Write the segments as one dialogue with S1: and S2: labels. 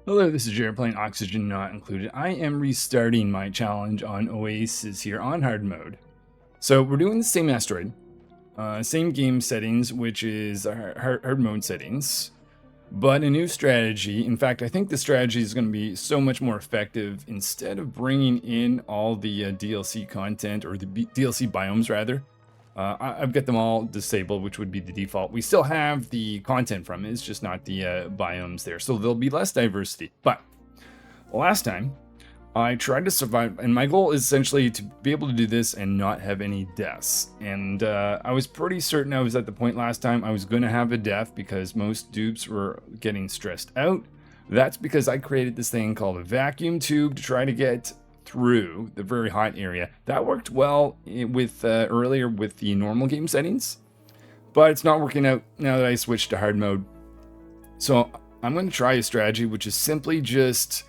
S1: Hello, this is Jared playing Oxygen Not Included. I am restarting my challenge on Oasisse here on hard mode. So we're doing the same asteroid, same game settings, which is hard mode settings, but a new strategy. In fact, I think the strategy is going to be so much more effective. Instead of bringing in all the DLC content, or the DLC biomes rather, I've got them all disabled, which would be the default. We still have the content from it, it's just not the biomes there. So there'll be less diversity. But last time, I tried to survive, and my goal is essentially to be able to do this and not have any deaths. And I was pretty certain I was at the point last time I was going to have a death because most dupes were getting stressed out. That's because I created this thing called a vacuum tube to try to get through the very hot area. That worked well with earlier with the normal game settings, but it's not working out now that I switched to hard mode. So I'm going to try a strategy which is simply just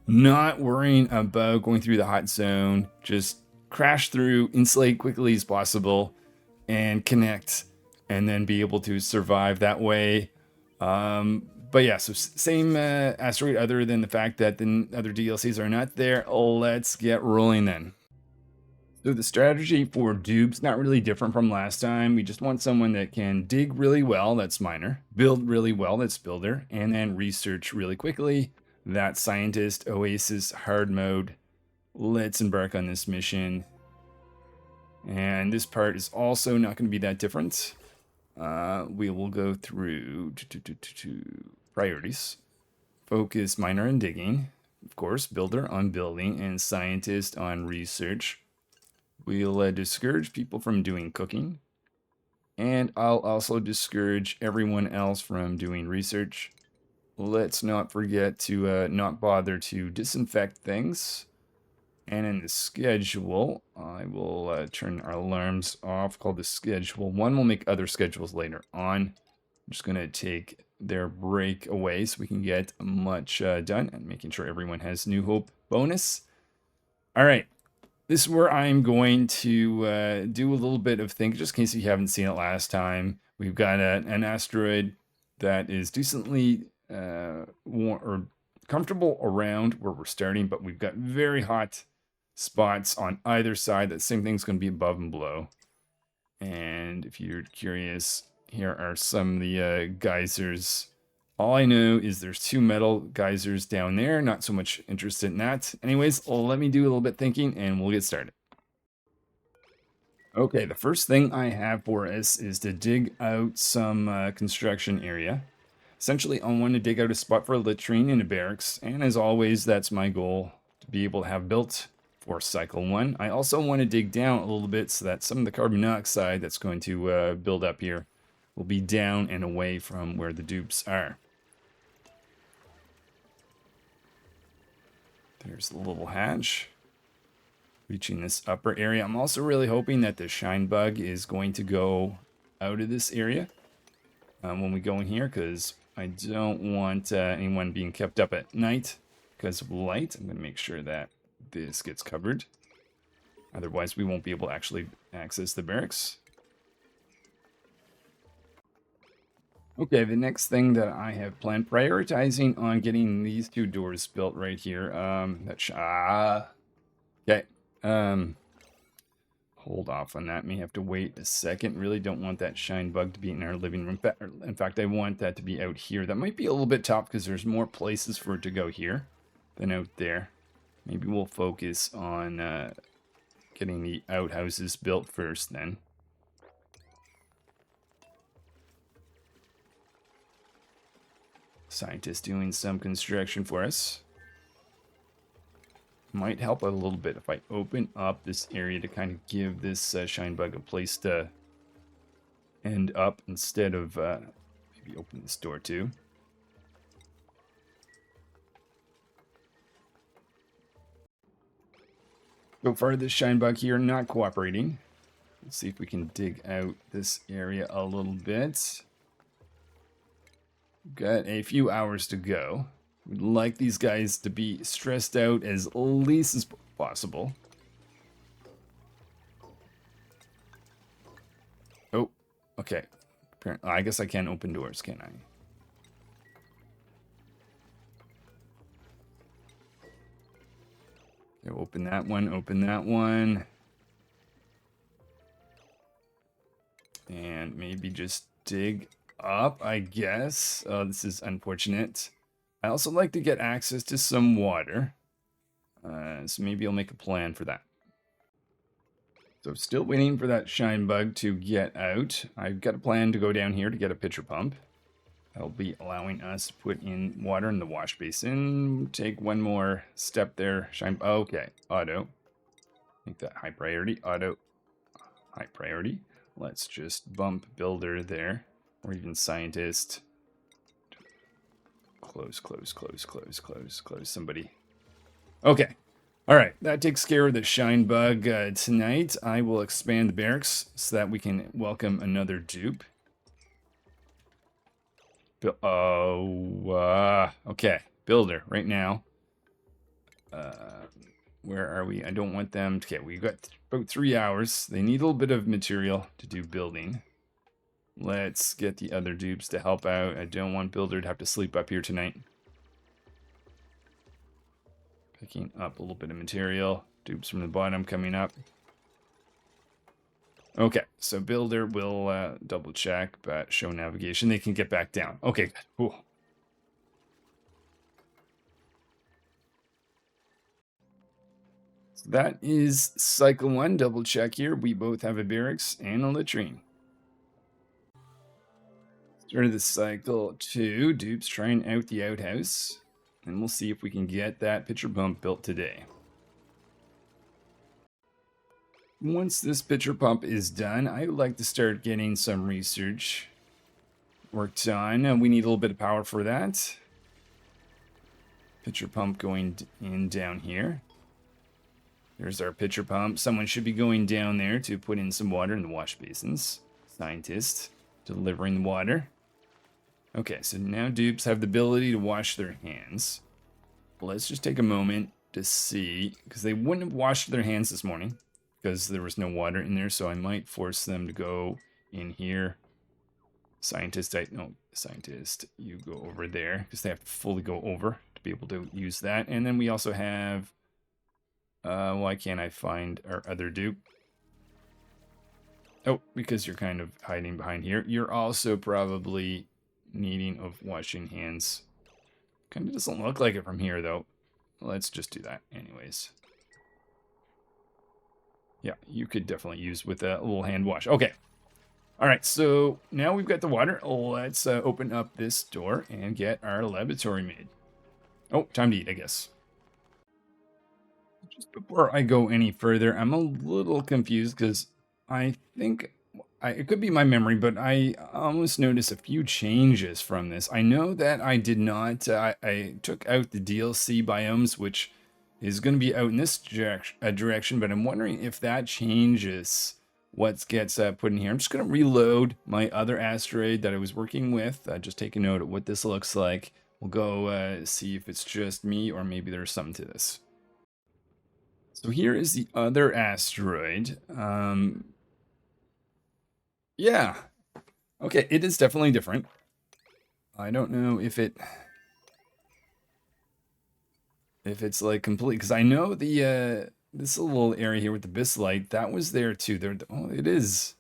S1: not worrying about going through the hot zone, just crash through, insulate quickly as possible, and connect, and then be able to survive that way. But yeah, so same asteroid, other than the fact that the other DLCs are not there. Let's get rolling then. So the strategy for dupes, not really different from last time. We just want someone that can dig really well, that's miner, build really well, that's builder, and then research really quickly, that's scientist. Oasisse hard mode. Let's embark on this mission. And this part is also not going to be that different. We will go through priorities. Focus miner and digging. Of course, builder on building and scientist on research. We'll discourage people from doing cooking. And I'll also discourage everyone else from doing research. Let's not forget to not bother to disinfect things. And in the schedule, I will turn our alarms off, called the schedule. One will make other schedules later on. I'm just going to take their break away so we can get much done, and making sure everyone has New Hope bonus. All right, this is where I'm going to do a little bit of think, just in case you haven't seen it last time. We've got an asteroid that is decently or comfortable around where we're starting, but we've got very hot spots on either side. That same thing's going to be above and below. And if you're curious, here are some of the geysers. All I know is there's 2 metal geysers down there. Not so much interested in that. Anyways, let me do a little bit thinking and we'll get started. Okay, the first thing I have for us is to dig out some construction area. Essentially, I want to dig out a spot for a latrine and a barracks, and as always, that's my goal, to be able to have built for cycle 1. I also want to dig down a little bit so that some of the carbon monoxide that's going to build up here will be down and away from where the dupes are. There's the little hatch. Reaching this upper area. I'm also really hoping that the shine bug is going to go out of this area when we go in here, because I don't want anyone being kept up at night because of light. I'm going to make sure that this gets covered. Otherwise, we won't be able to actually access the barracks. Okay, the next thing that I have planned, prioritizing on getting these 2 doors built right here. Okay. Hold off on that. May have to wait a second. Really don't want that shine bug to be in our living room. In fact, I want that to be out here. That might be a little bit tough because there's more places for it to go here than out there. Maybe we'll focus on getting the outhouses built first then. Scientist doing some construction for us. Might help a little bit if I open up this area to kind of give this shine bug a place to end up, instead of maybe open this door too. So far, this shine bug here not cooperating. Let's see if we can dig out this area a little bit. Got a few hours to go. We'd like these guys to be stressed out as least as possible. Oh, okay. Apparently, I guess I can't open doors, can I? Okay, open that one, open that one. And maybe just dig up, I guess. Oh, this is unfortunate. I also like to get access to some water. So maybe I'll make a plan for that. So still waiting for that shine bug to get out. I've got a plan to go down here to get a pitcher pump. That'll be allowing us to put in water in the wash basin. Take one more step there. Shine. Okay, auto. Make that high priority. Auto. High priority. Let's just bump builder there. Or even scientist. Close, close, close, close, close, close. Somebody. Okay. All right. That takes care of the shine bug. Tonight, I will expand the barracks so that we can welcome another dupe. Okay. Builder right now. Where are we? I don't want them. Okay, we got about 3 hours. They need a little bit of material to do building. Let's get the other dupes to help out. I don't want Builder to have to sleep up here tonight. Picking up a little bit of material. Dupes from the bottom coming up. Okay, so Builder will double check, but show navigation. They can get back down. Okay, good. Cool. So that is cycle 1. Double check here. We both have a barracks and a latrine. Started the cycle 2. Dupes trying out the outhouse. And we'll see if we can get that pitcher pump built today. Once this pitcher pump is done, I would like to start getting some research worked on. We need a little bit of power for that. Pitcher pump going in down here. There's our pitcher pump. Someone should be going down there to put in some water in the wash basins. Scientist delivering the water. Okay, so now dupes have the ability to wash their hands. Let's just take a moment to see, because they wouldn't have washed their hands this morning because there was no water in there, so I might force them to go in here. Scientist, you go over there, because they have to fully go over to be able to use that. And then we also have, why can't I find our other dupe? Oh, because you're kind of hiding behind here. You're also probably needing of washing hands. Kind of doesn't look like it from here, though. Let's just do that anyways. Yeah, you could definitely use with a little hand wash. Okay. All right, so now we've got the water. Let's open up this door and get our laboratory made. Oh, time to eat, I guess. Just before I go any further, I'm a little confused because I think it could be my memory, but I almost noticed a few changes from this. I know that I did not, I took out the DLC biomes, which is going to be out in this direction, but I'm wondering if that changes what gets put in here. I'm just going to reload my other asteroid that I was working with. Just take a note of what this looks like. We'll go see if it's just me or maybe there's something to this. So here is the other asteroid. Yeah. Okay, it is definitely different. I don't know if it's like complete, because I know the this little area here with the bislight, that was there too. Oh, it is.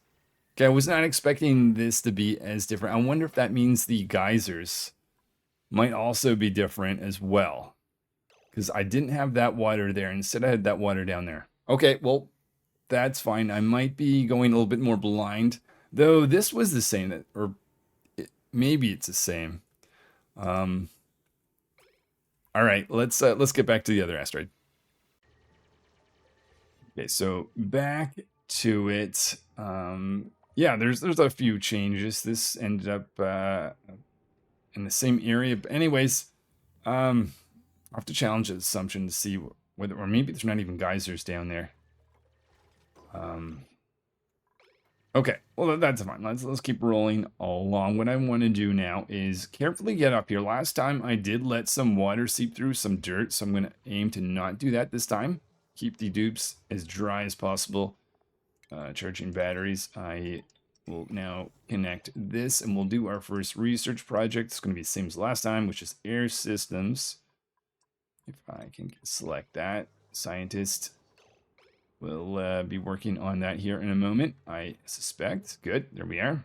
S1: Okay, I was not expecting this to be as different. I wonder if that means the geysers might also be different as well. Because I didn't have that water there. Instead, I had that water down there. Okay, well, that's fine. I might be going a little bit more blind. Though this was the same, or maybe it's the same. All right, let's get back to the other asteroid. Okay, so back to it. Yeah, there's a few changes. This ended up in the same area, but anyways, I'll have to challenge the assumption to see whether, or maybe there's not even geysers down there. Okay, well, that's fine. Let's keep rolling along. What I want to do now is carefully get up here. Last time I did let some water seep through some dirt, so I'm going to aim to not do that this time. Keep the dupes as dry as possible. Charging batteries. I will now connect this, and we'll do our first research project. It's going to be the same as last time, which is air systems. If I can select that. Scientist will be working on that here in a moment, I suspect. Good, there we are.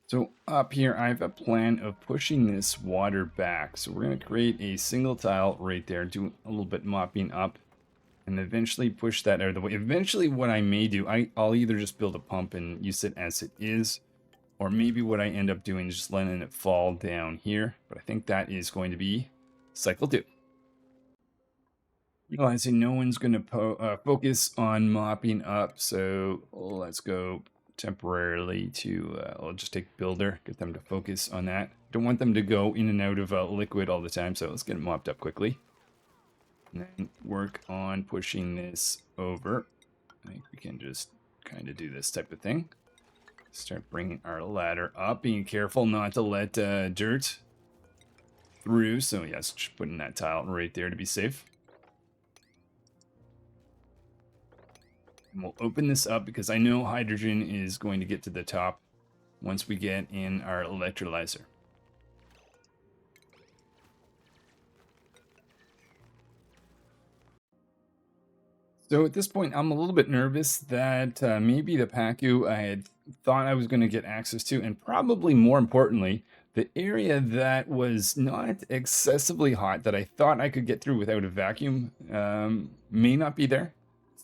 S1: So up here, I have a plan of pushing this water back. So we're going to create a single tile right there, do a little bit mopping up, and eventually push that out of the way. Eventually, what I may do, I'll either just build a pump and use it as it is, or maybe what I end up doing is just letting it fall down here. But I think that is going to be cycle 2. Realizing no one's going to focus on mopping up, so let's go temporarily to, I'll just take builder, get them to focus on that. Don't want them to go in and out of liquid all the time, so let's get it mopped up quickly. And then work on pushing this over. I think we can just kind of do this type of thing. Start bringing our ladder up, being careful not to let dirt through. So yes, just putting that tile right there to be safe. And we'll open this up because I know hydrogen is going to get to the top once we get in our electrolyzer. So at this point, I'm a little bit nervous that maybe the pacu I had thought I was going to get access to, and probably more importantly, the area that was not excessively hot that I thought I could get through without a vacuum may not be there.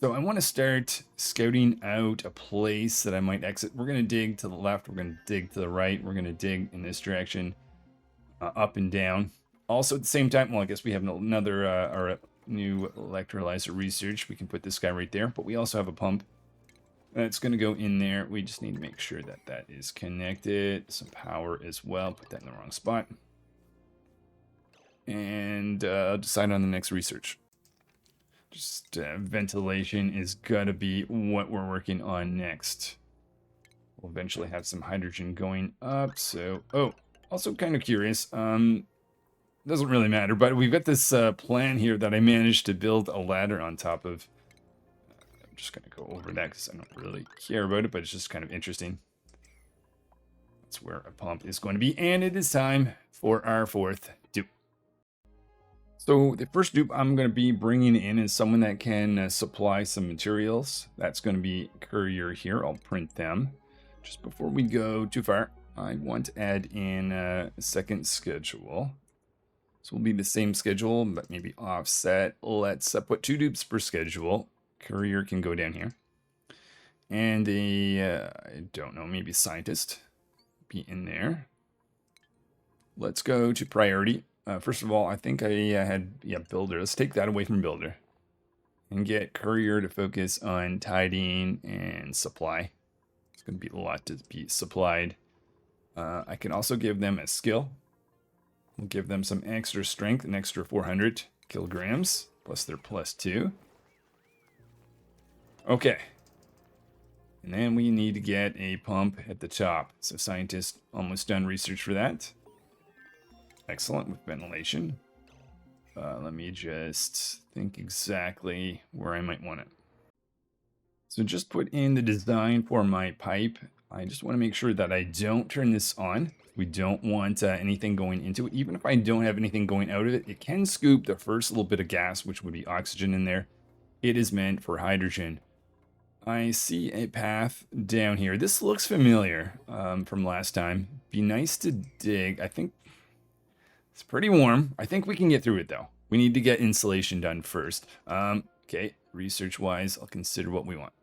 S1: So I want to start scouting out a place that I might exit. We're going to dig to the left. We're going to dig to the right. We're going to dig in this direction, up and down. Also at the same time, well, I guess we have another our new electrolyzer research. We can put this guy right there, but we also have a pump that's going to go in there. We just need to make sure that that is connected. Some power as well. Put that in the wrong spot. And decide on the next research. Just ventilation is gotta be what we're working on next. We'll eventually have some hydrogen going up. So, oh, also kind of curious. Doesn't really matter, but we've got this plan here that I managed to build a ladder on top of. I'm just gonna go over that because I don't really care about it, but it's just kind of interesting. That's where a pump is going to be, and it is time for our 4th dupe. So the first dupe I'm going to be bringing in is someone that can supply some materials. That's going to be Courier here. I'll print them. Just before we go too far, I want to add in a second schedule. So we'll be the same schedule, but maybe offset. Let's put 2 dupes per schedule. Courier can go down here. And I don't know, maybe scientist be in there. Let's go to priority. First of all, I think I had builder. Let's take that away from builder and get courier to focus on tidying and supply. It's going to be a lot to be supplied. I can also give them a skill. We'll give them some extra strength, an extra 400 kilograms, plus their +2. Okay. And then we need to get a pump at the top. So scientist almost done research for that. Excellent with ventilation. Let me just think exactly where I might want it. So just put in the design for my pipe. I just want to make sure that I don't turn this on. We don't want anything going into it. Even if I don't have anything going out of it, it can scoop the first little bit of gas, which would be oxygen in there. It is meant for hydrogen. I see a path down here. This looks familiar from last time. Be nice to dig. I think it's pretty warm. I think we can get through it though. We need to get insulation done first. Okay, research-wise, I'll consider what we want.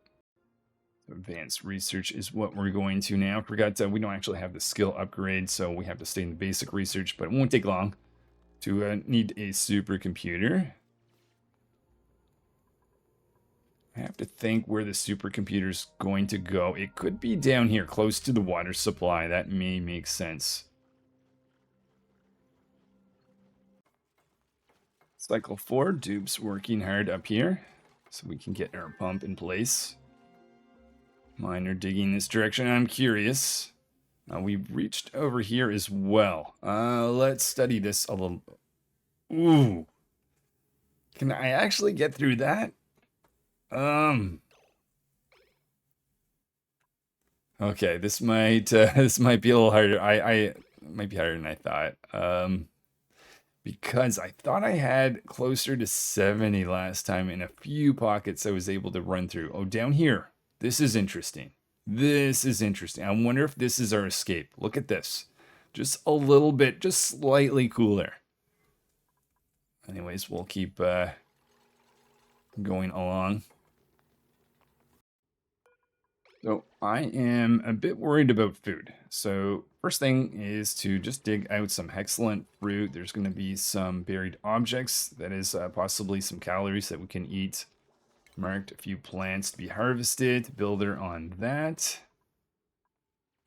S1: Advanced research is what we're going to now. Forgot we don't actually have the skill upgrade, so we have to stay in the basic research, but it won't take long to need a supercomputer. I have to think where the supercomputer's going to go. It could be down here, close to the water supply. That may make sense. Cycle 4, dupes working hard up here, so we can get our pump in place. Mine are digging this direction. I'm curious. We've reached over here as well. Let's study this a little. Ooh. Can I actually get through that? Okay, this might be a little harder. I might be harder than I thought. because I thought I had closer to 70 last time in a few pockets I was able to run through. Oh, down here. This is interesting. This is interesting. I wonder if this is our escape. Look at this. Just a little bit, just slightly cooler. Anyways, we'll keep going along. So I am a bit worried about food. So first thing is to just dig out some excellent fruit. There's going to be some buried objects. That is possibly some calories that we can eat. Marked a few plants to be harvested. Builder on that.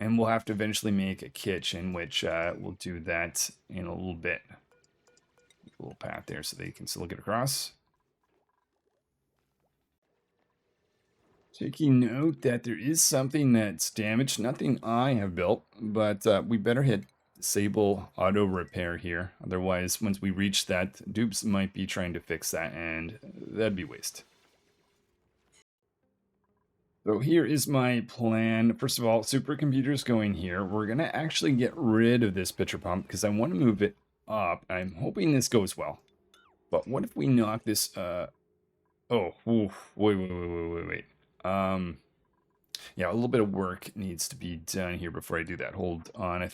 S1: And we'll have to eventually make a kitchen, which we'll do that in a little bit. A little path there so they can still get across. Taking note that there is something that's damaged. Nothing I have built, but we better hit disable auto repair here. Otherwise, once we reach that, dupes might be trying to fix that, and that'd be waste. So here is my plan. First of all, supercomputers going here. We're going to actually get rid of this pitcher pump because I want to move it up. I'm hoping this goes well. But what if we knock this... Oh, oof, wait. Yeah, a little bit of work needs to be done here before I do that. Hold on.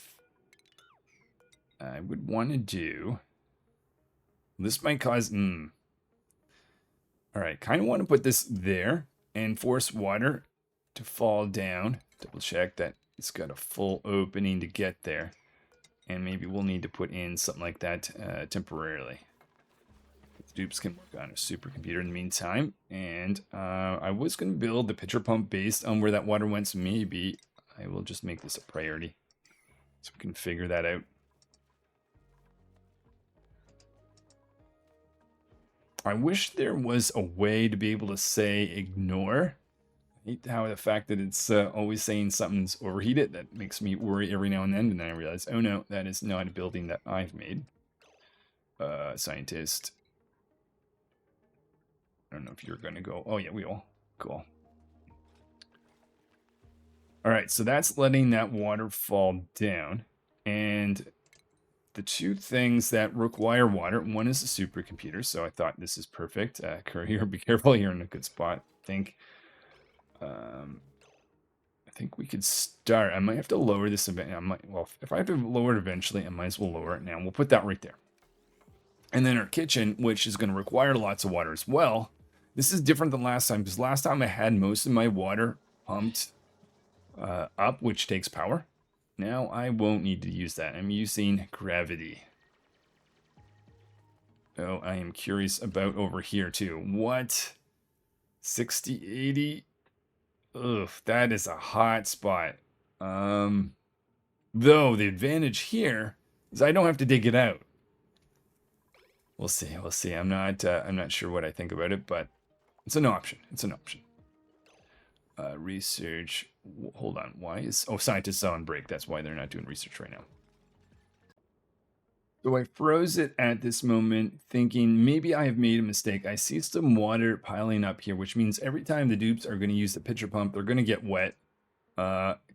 S1: I would want to do... This might cause... Alright, kind of want to put this there and force water to fall down. Double check that it's got a full opening to get there. And maybe we'll need to put in something like that temporarily. Dupes can work on a supercomputer in the meantime. And I was going to build the pitcher pump based on where that water went. So maybe I will just make this a priority. So we can figure that out. I wish there was a way to be able to say ignore. I hate how the fact that it's always saying something's overheated. That makes me worry every now and then. And then I realize, oh no, that is not a building that I've made. Scientist. I don't know if you're going to go. Oh, yeah, we will. Cool. All right, so that's letting that water fall down. And the two things that require water, one is a supercomputer, so I thought this is perfect. Courier, be careful, you're in a good spot. I think we could start. I might have to lower this a bit. Well, if I have to lower it eventually, I might as well lower it now. We'll put that right there. And then our kitchen, which is going to require lots of water as well. This is different than last time, because last time I had most of my water pumped up, which takes power. Now I won't need to use that. I'm using gravity. Oh, I am curious about over here too. What? 60, 80? Ugh, that is a hot spot. Though the advantage here is I don't have to dig it out. We'll see. I'm not sure what I think about it, but it's an option. Research. Hold on. Why is... Oh, scientists are on break. That's why they're not doing research right now. So I froze it at this moment, thinking maybe I have made a mistake. I see some water piling up here, which means every time the dupes are going to use the pitcher pump, they're going to get wet,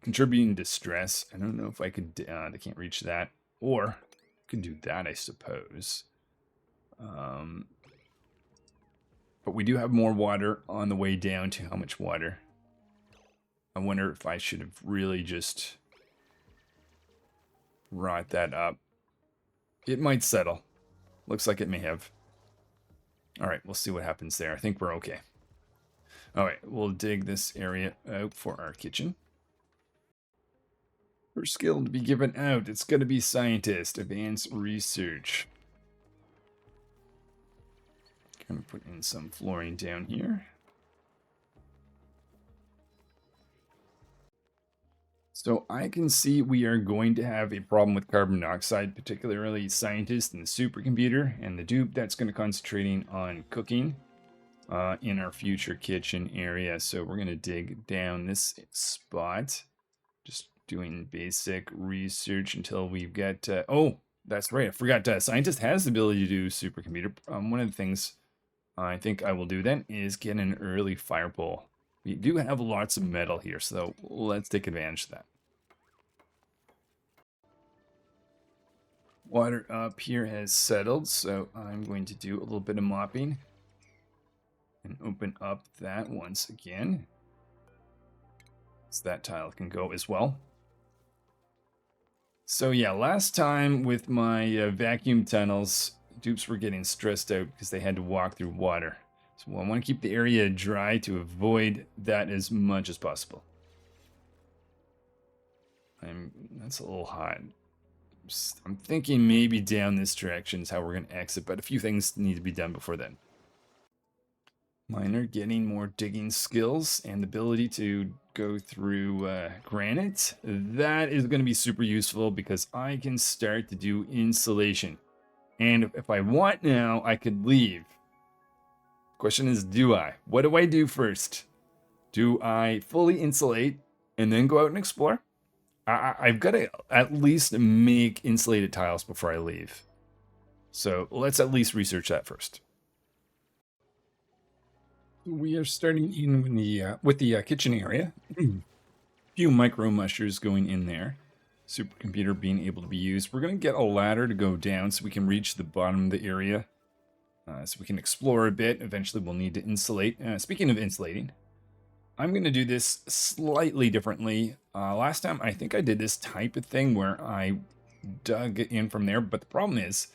S1: contributing to stress. I don't know if I could... they can't reach that. Or I could do that, I suppose. But we do have more water on the way down to how much water. I wonder if I should have really just wrought that up. It might settle. Looks like it may have. All right, we'll see what happens there. I think we're okay. All right, we'll dig this area out for our kitchen. First skill to be given out. It's going to be scientist, advanced research. Gonna put in some flooring down here. So I can see we are going to have a problem with carbon dioxide, particularly scientists and the supercomputer and the dupe that's going to concentrating on cooking in our future kitchen area. So we're going to dig down this spot, just doing basic research until we've got... oh, that's right. I forgot. Scientist has the ability to do supercomputer. One of the things I think I will do then is get an early fire pole. We do have lots of metal here, so let's take advantage of that. Water up here has settled, so I'm going to do a little bit of mopping and open up that once again. So that tile can go as well. So yeah, last time with my vacuum tunnels, dupes were getting stressed out because they had to walk through water. So I want to keep the area dry to avoid that as much as possible. That's a little hot. I'm thinking maybe down this direction is how we're going to exit, but a few things need to be done before then. Miner getting more digging skills and the ability to go through granite. That is going to be super useful because I can start to do insulation. And if I want now, I could leave. Question is, do I? What do I do first? Do I fully insulate and then go out and explore? I've got to at least make insulated tiles before I leave. So let's at least research that first. We are starting in with the kitchen area. A few micro mushers going in there. Supercomputer being able to be used. We're going to get a ladder to go down so we can reach the bottom of the area. So we can explore a bit. Eventually we'll need to insulate. Speaking of insulating, I'm going to do this slightly differently. Last time, I think I did this type of thing where I dug in from there. But the problem is,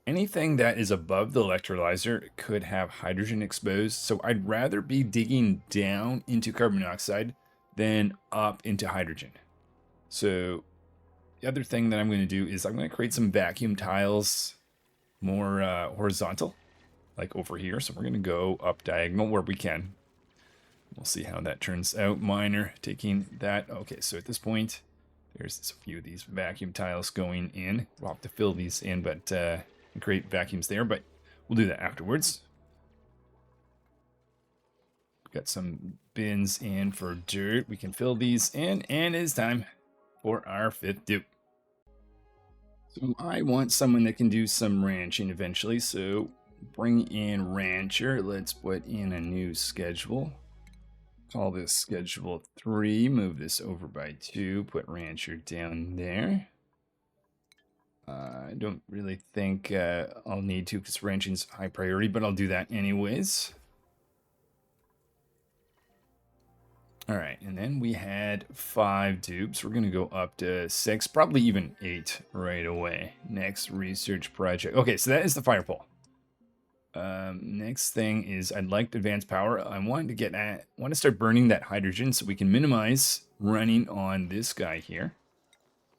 S1: anything that is above the electrolyzer could have hydrogen exposed. So I'd rather be digging down into carbon dioxide than up into hydrogen. So the other thing that I'm going to do is I'm going to create some vacuum tiles, more horizontal, like over here. So we're going to go up diagonal where we can. We'll see how that turns out. Miner taking that. Okay, so at this point, there's a few of these vacuum tiles going in. We'll have to fill these in, but create vacuums there, but we'll do that afterwards. Got some bins in for dirt. We can fill these in, and it's time for our 5th dupe. So I want someone that can do some ranching eventually, so bring in rancher. Let's put in a new schedule. Call this schedule 3, move this over by 2, put rancher down there. I don't really think I'll need to because ranching's high priority, but I'll do that anyways. All right, and then we had 5 dupes. We're going to go up to 6, probably even 8 right away. Next research project. Okay, so that is the fire pole. Next thing is I'd like advanced power. I want to start burning that hydrogen so we can minimize running on this guy here.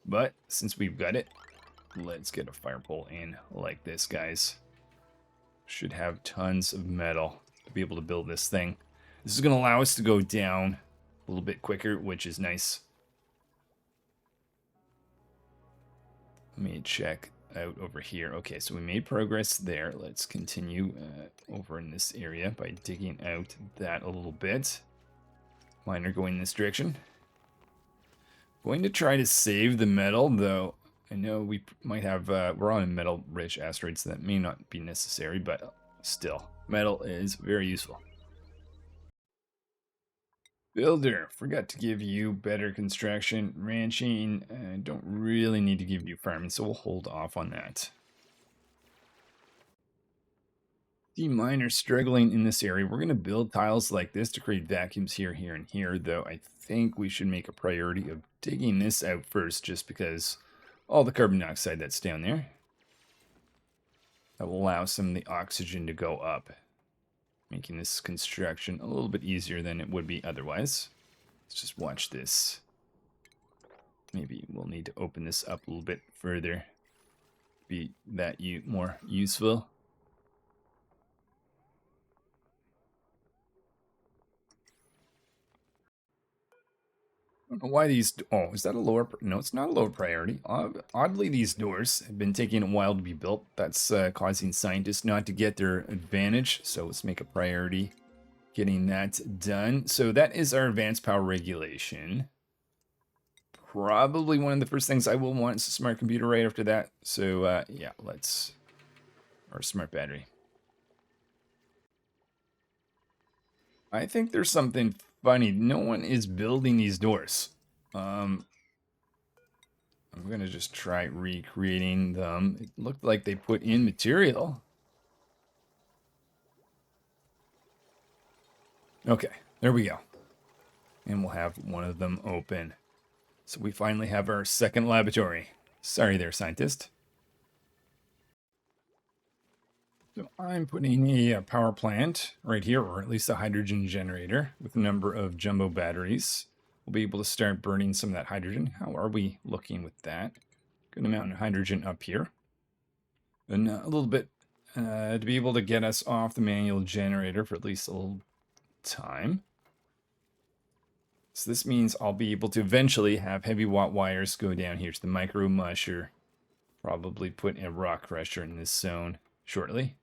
S1: But since we've got it, let's get a fire pole in like this, guys. Should have tons of metal to be able to build this thing. This is going to allow us to go down a little bit quicker, which is nice. Let me check out over here. Okay, so we made progress there. Let's continue over in this area by digging out that a little bit. Miner going in this direction. Going to try to save the metal, though I know we might have, we're on a metal-rich asteroid, so that may not be necessary, but still, metal is very useful. Builder, forgot to give you better construction. Ranching, don't really need to give you farming, so we'll hold off on that. The miner struggling in this area. We're going to build tiles like this to create vacuums here, here, and here, though I think we should make a priority of digging this out first, just because all the carbon dioxide that's down there. That will allow some of the oxygen to go up, making this construction a little bit easier than it would be otherwise. Let's just watch this. Maybe we'll need to open this up a little bit further. Be that more useful. I don't know why these... Oh, is that a lower... No, it's not a lower priority. Oddly, these doors have been taking a while to be built. That's causing scientists not to get their advantage. So let's make a priority getting that done. So that is our advanced power regulation. Probably one of the first things I will want is a smart computer right after that. So yeah, let's... Or smart battery. I think there's something funny. No one is building these doors. I'm going to just try recreating them. It looked like they put in material. Okay, there we go. And we'll have one of them open. So we finally have our second laboratory. Sorry there, scientist. So I'm putting a power plant right here, or at least a hydrogen generator with a number of jumbo batteries. We'll be able to start burning some of that hydrogen. How are we looking with that? Good amount of hydrogen up here. And a little bit to be able to get us off the manual generator for at least a little time. So this means I'll be able to eventually have heavy watt wires go down here to the micro musher. Probably put a rock crusher in this zone shortly.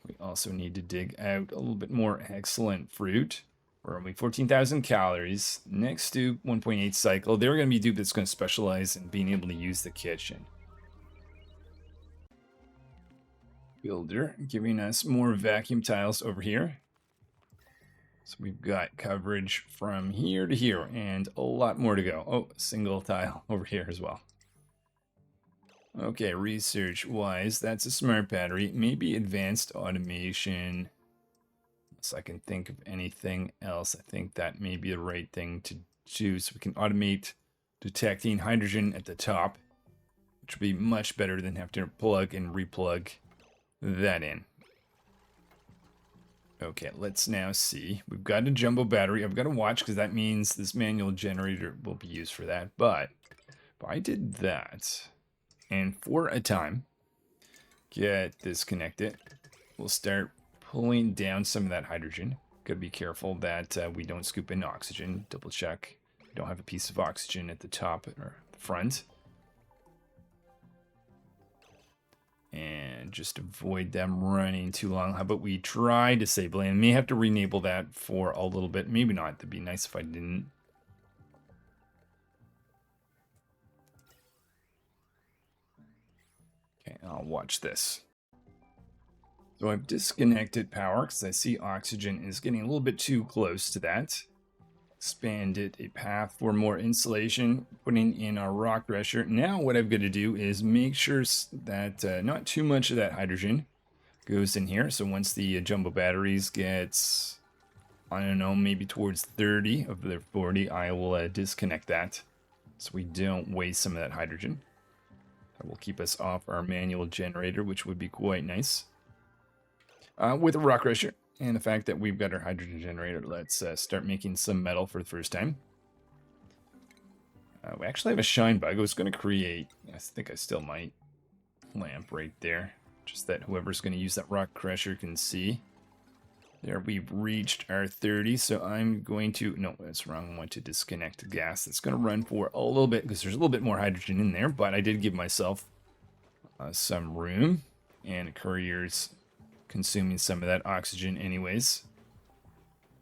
S1: We also need to dig out a little bit more excellent fruit. We're only 14,000 calories. Next to 1.8 cycle, they're going to be a dupe that's going to specialize in being able to use the kitchen. Builder giving us more vacuum tiles over here. So we've got coverage from here to here and a lot more to go. Oh, single tile over here as well. Okay, research-wise, that's a smart battery. Maybe advanced automation. So I can think of anything else. I think that may be the right thing to do. So we can automate detecting hydrogen at the top, which would be much better than have to plug and replug that in. Okay, let's now see. We've got a jumbo battery. I've got to watch because that means this manual generator will be used for that. But if I did that, and for a time, get this connected, we'll start pulling down some of that hydrogen. Got to be careful that we don't scoop in oxygen. Double check. We don't have a piece of oxygen at the top or the front. And just avoid them running too long. How about we try disabling? I may have to re-enable that for a little bit. Maybe not. That'd be nice if I didn't. Okay, I'll watch this. So I've disconnected power because I see oxygen is getting a little bit too close to that. Expanded a path for more insulation, putting in our rock crusher. Now what I've got to do is make sure that not too much of that hydrogen goes in here. So once the jumbo batteries gets, I don't know, maybe towards 30 of their 40, I will disconnect that so we don't waste some of that hydrogen. That will keep us off our manual generator, which would be quite nice. With a rock crusher and the fact that we've got our hydrogen generator, let's start making some metal for the first time. We actually have a shine bug. I was going to create, I think I still might, lamp right there. Just that whoever's going to use that rock crusher can see. There, we've reached our 30, so I'm going to, no, that's wrong. I want to disconnect the gas. That's going to run for a little bit because there's a little bit more hydrogen in there, but I did give myself some room, and courier's consuming some of that oxygen anyways.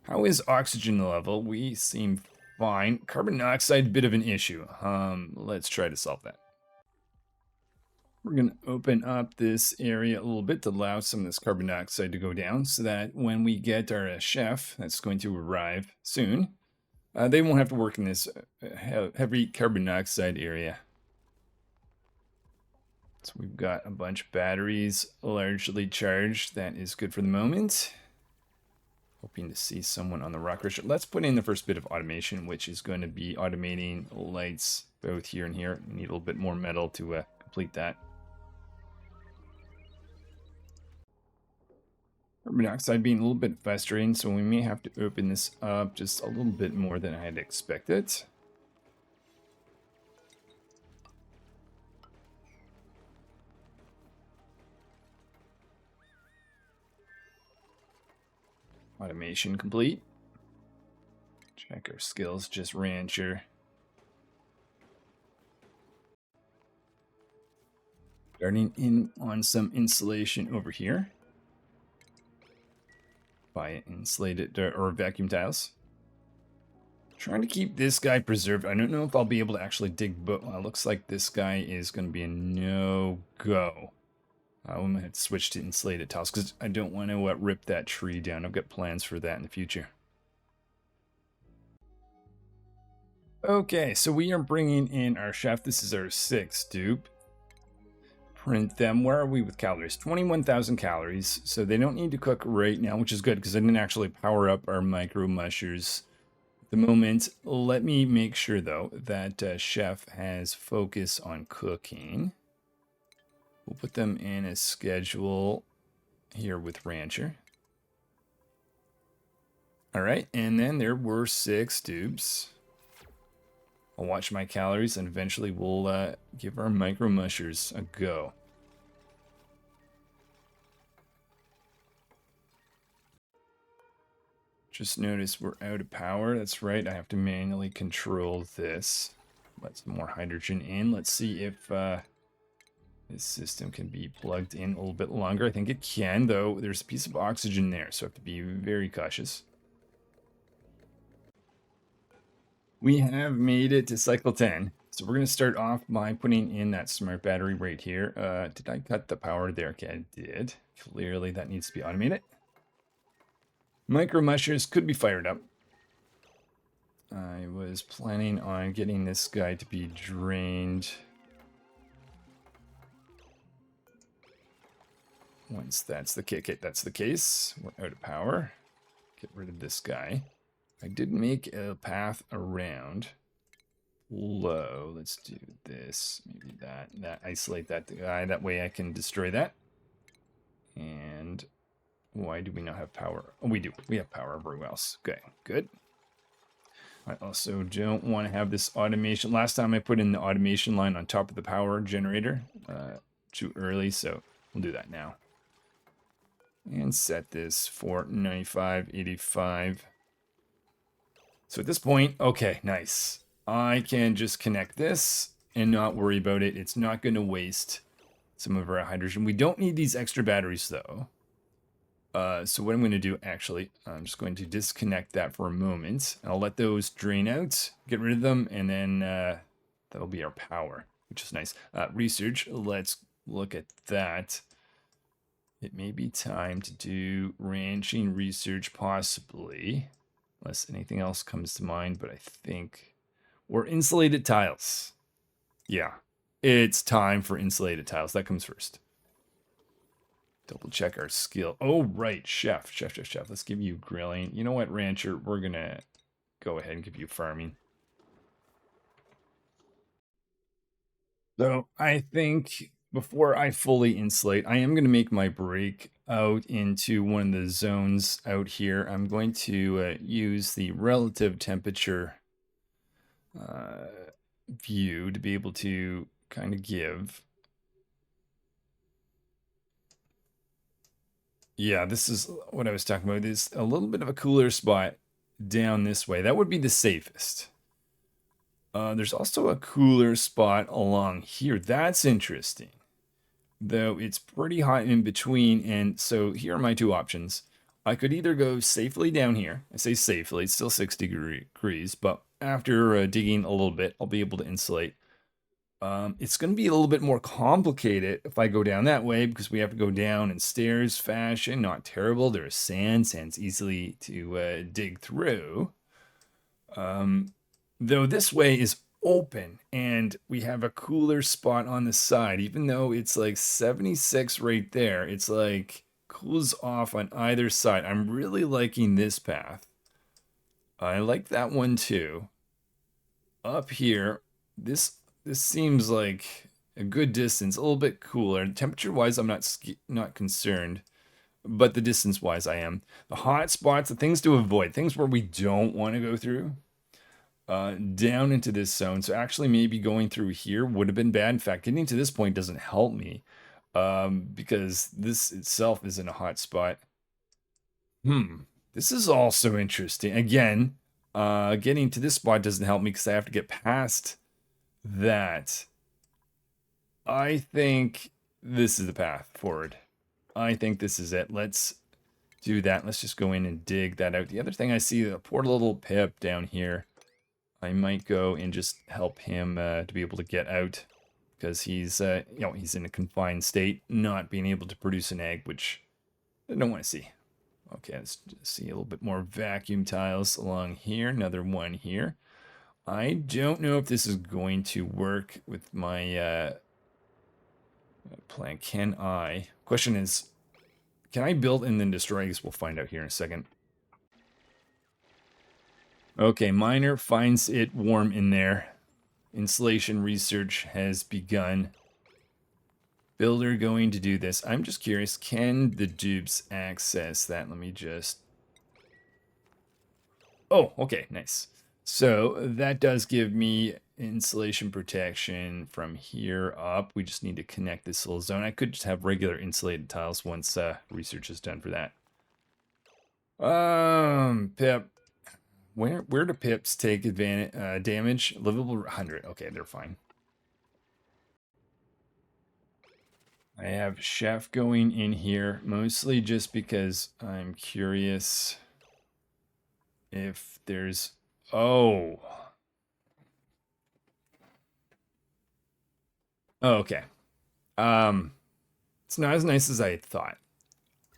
S1: How is oxygen level? We seem fine. Carbon dioxide, bit of an issue. Let's try to solve that. We're going to open up this area a little bit to allow some of this carbon dioxide to go down so that when we get our chef, that's going to arrive soon, they won't have to work in this heavy carbon dioxide area. So we've got a bunch of batteries largely charged. That is good for the moment. Hoping to see someone on the rock crusher. Let's put in the first bit of automation, which is going to be automating lights both here and here. We need a little bit more metal to complete that. Carbon dioxide being a little bit frustrating, so we may have to open this up just a little bit more than I had expected. Automation complete. Check our skills, just rancher. Starting in on some insulation over here. By insulated or vacuum tiles. Trying to keep this guy preserved. I don't know if I'll be able to actually dig, but looks like this guy is going to be a no-go. I'm going to have to switch to insulated tiles because I don't want to rip that tree down. I've got plans for that in the future. Okay, so we are bringing in our chef. This is our 6th dupe. Print them. Where are we with calories? 21,000 calories. So they don't need to cook right now, which is good because I didn't actually power up our micro mushers at the moment. Let me make sure, though, that chef has focus on cooking. We'll put them in a schedule here with rancher. All right, and then there were 6 dupes. I'll watch my calories, and eventually we'll give our micro mushers a go. Just notice we're out of power. That's right, I have to manually control this. Let some more hydrogen in. Let's see if this system can be plugged in a little bit longer. I think it can, though. There's a piece of oxygen there, so I have to be very cautious. We have made it to cycle 10. So we're going to start off by putting in that smart battery right here. Did I cut the power there? Okay, I did. Clearly that needs to be automated. Micro mushers could be fired up. I was planning on getting this guy to be drained once that's the case. Okay, that's the case. We're out of power. Get rid of this guy. I did make a path around low. Let's do this. Maybe that isolate that guy. That way I can destroy that. And why do we not have power? Oh, we do. We have power everywhere else. Okay, good. I also don't want to have this automation. Last time I put in the automation line on top of the power generator too early, so we'll do that now. And set this for 95, 85. So at this point, okay, nice. I can just connect this and not worry about it. It's not going to waste some of our hydrogen. We don't need these extra batteries, though. So what I'm going to do, actually, I'm just going to disconnect that for a moment. I'll let those drain out, get rid of them, and then that'll be our power, which is nice. Research, let's look at that. It may be time to do ranching research, possibly. Unless anything else comes to mind, but I think... Or insulated tiles. Yeah, it's time for insulated tiles. That comes first. Double check our skill. Oh, right, chef. Let's give you grilling. You know what, rancher? We're going to go ahead and give you farming. So I think before I fully insulate, I am going to make my break out into one of the zones out here. I'm going to use the relative temperature view to be able to kind of give. Yeah, this is what I was talking about. There's a little bit of a cooler spot down this way. That would be the safest. There's also a cooler spot along here. That's interesting. Though it's pretty hot in between, and so here are my two options. I could either go safely down here. I say safely, it's still 60 degrees, but after digging a little bit, I'll be able to insulate. It's going to be a little bit more complicated if I go down that way because we have to go down in stairs fashion. Not terrible. There's sand. Sand's easily to dig through. Though this way is open and we have a cooler spot on the side. Even though it's like 76 right there, it's like cools off on either side. I'm really liking this path. I like that one too. Up here, this seems like a good distance, a little bit cooler. Temperature wise, I'm not concerned, but the distance wise, I am. The hot spots, the things to avoid, things where we don't want to go through, down into this zone. So actually, maybe going through here would have been bad. In fact, getting to this point doesn't help me, because this itself is in a hot spot. This is also interesting. Again, getting to this spot doesn't help me because I have to get past that. I think this is the path forward. I think this is it. Let's do that. Let's just go in and dig that out. The other thing I see, a poor little Pip down here. I might go and just help him to be able to get out because he's he's in a confined state, not being able to produce an egg, which I don't want to see. Okay, let's see a little bit more vacuum tiles along here. Another one here. I don't know if this is going to work with my plan. Can I? Question is, can I build and then destroy? I guess we'll find out here in a second. Okay, miner finds it warm in there. Insulation research has begun. Builder going to do this. I'm just curious, can the dupes access that? Let me just... Oh, okay, nice. So that does give me insulation protection from here up. We just need to connect this little zone. I could just have regular insulated tiles once research is done for that. Pip. Where do pips take advantage damage? Livable 100. Okay, they're fine. I have chef going in here mostly just because I'm curious if there's... Oh. Oh, okay. It's not as nice as I thought.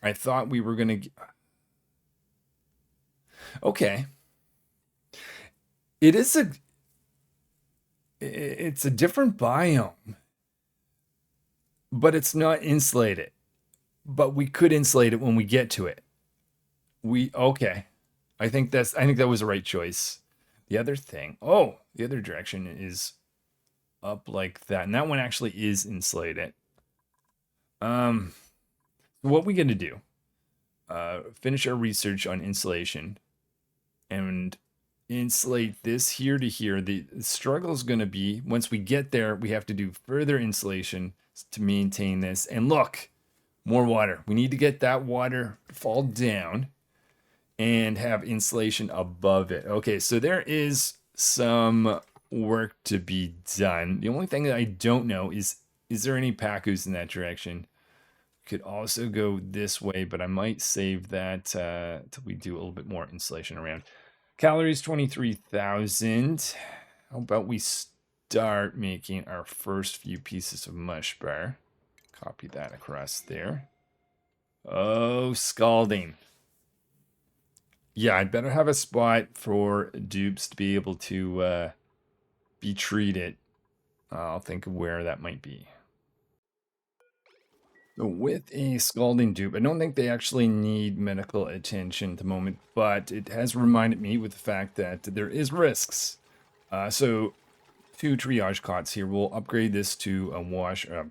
S1: I thought we were gonna... Okay. It is a... It's a different biome. But it's not insulated. But we could insulate it when we get to it. Okay. I think that was the right choice. The other thing, the other direction is up like that. And that one actually is insulated. What we gonna do? Finish our research on insulation and insulate this here to here. The struggle is gonna be, once we get there, we have to do further insulation to maintain this. And look, more water. We need to get that water fall down and have insulation above it. Okay, so there is some work to be done. The only thing that I don't know is there any pacus in that direction? Could also go this way, but I might save that till we do a little bit more insulation around. Calories 23,000. How about we start making our first few pieces of mush bar? Copy that across there. Oh, scalding. Yeah, I'd better have a spot for dupes to be able to be treated. I'll think of where that might be. So with a scalding dupe, I don't think they actually need medical attention at the moment, but it has reminded me with the fact that there is risks. So 2 triage cots here. We'll upgrade this to a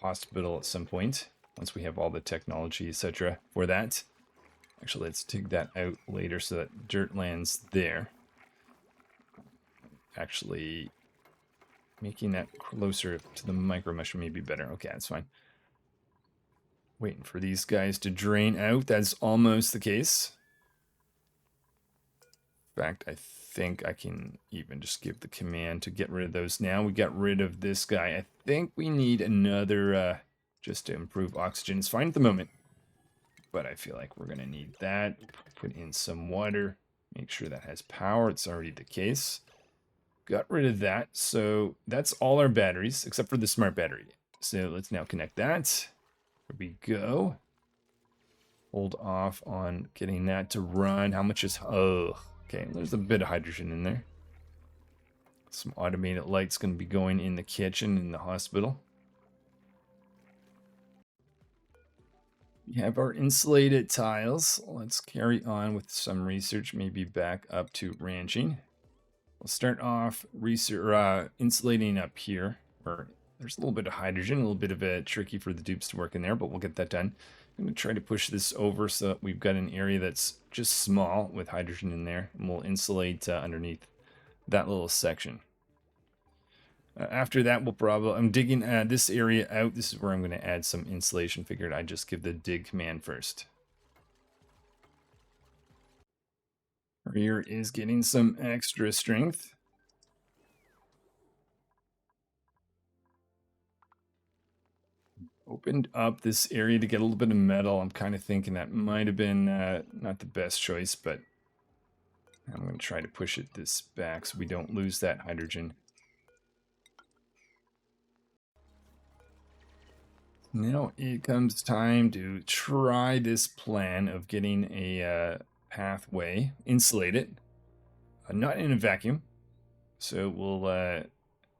S1: hospital at some point once we have all the technology, etc. for that. Actually, let's dig that out later so that dirt lands there. Actually, making that closer to the micro mushroom may be better. Okay, that's fine. Waiting for these guys to drain out. That's almost the case. In fact, I think I can even just give the command to get rid of those now. We got rid of this guy. I think we need another just to improve oxygen. It's fine at the moment, but I feel like we're going to need that. Put in some water. Make sure that has power. It's already the case. Got rid of that. So that's all our batteries, except for the smart battery. So let's now connect that. There we go. Hold off on getting that to run. How much is... Oh, okay. There's a bit of hydrogen in there. Some automated lights going to be going in the kitchen in the hospital. We have our insulated tiles. Let's carry on with some research, maybe back up to ranching. We'll start off insulating up here. There's a little bit of hydrogen, a little bit of a tricky for the dupes to work in there, but we'll get that done. I'm going to try to push this over so that we've got an area that's just small with hydrogen in there, and we'll insulate underneath that little section. After that, we'll probably... I'm digging this area out. This is where I'm going to add some insulation. Figured I'd just give the dig command first. Rear is getting some extra strength. Opened up this area to get a little bit of metal. I'm kind of thinking that might have been not the best choice, but I'm going to try to push this back so we don't lose that hydrogen. Now it comes time to try this plan of getting a pathway insulated, not in a vacuum. So we'll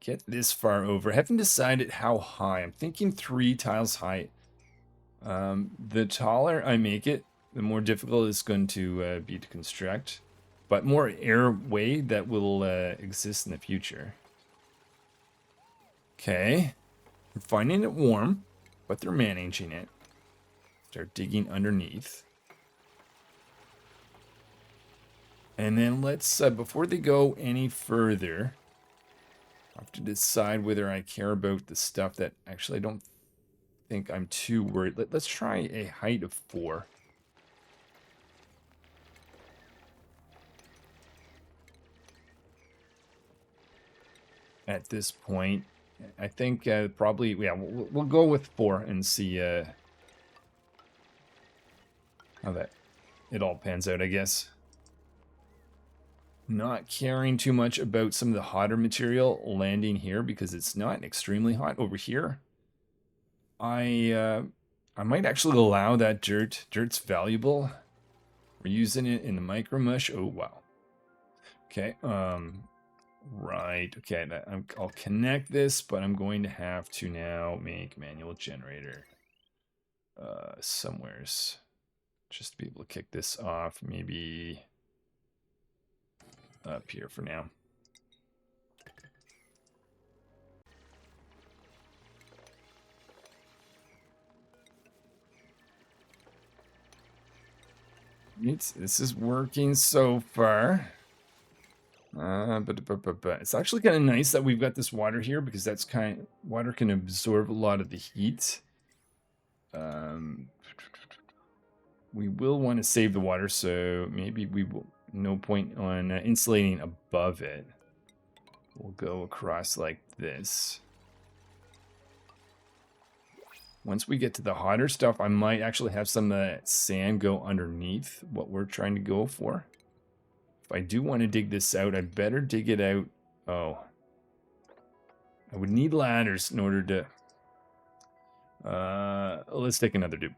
S1: get this far over. I haven't decided how high. I'm thinking 3 tiles high. The taller I make it, the more difficult it's going to be to construct. But more airway that will exist in the future. Okay. We're finding it warm, but they're managing it. Start digging underneath. And then let's, before they go any further, I have to decide whether I care about the stuff that actually I don't think I'm too worried. Let's try a height of 4. At this point, I think probably, yeah, we'll go with 4 and see how that it all pans out, I guess. Not caring too much about some of the hotter material landing here because it's not extremely hot over here. I might actually allow that dirt. Dirt's valuable. We're using it in the micro mush. Oh wow. Okay. Right. Okay. I'll connect this, but I'm going to have to now make manual generator. Somewheres, just to be able to kick this off. Maybe up here for now. This is working so far. But it's actually kind of nice that we've got this water here because that's water can absorb a lot of the heat. We will want to save the water, so maybe we will. No point on insulating above it. We'll go across like this. Once we get to the hotter stuff, I might actually have some of that sand go underneath what we're trying to go for. If I do want to dig this out, I better dig it out. Oh. I would need ladders in order to... let's take another dupe.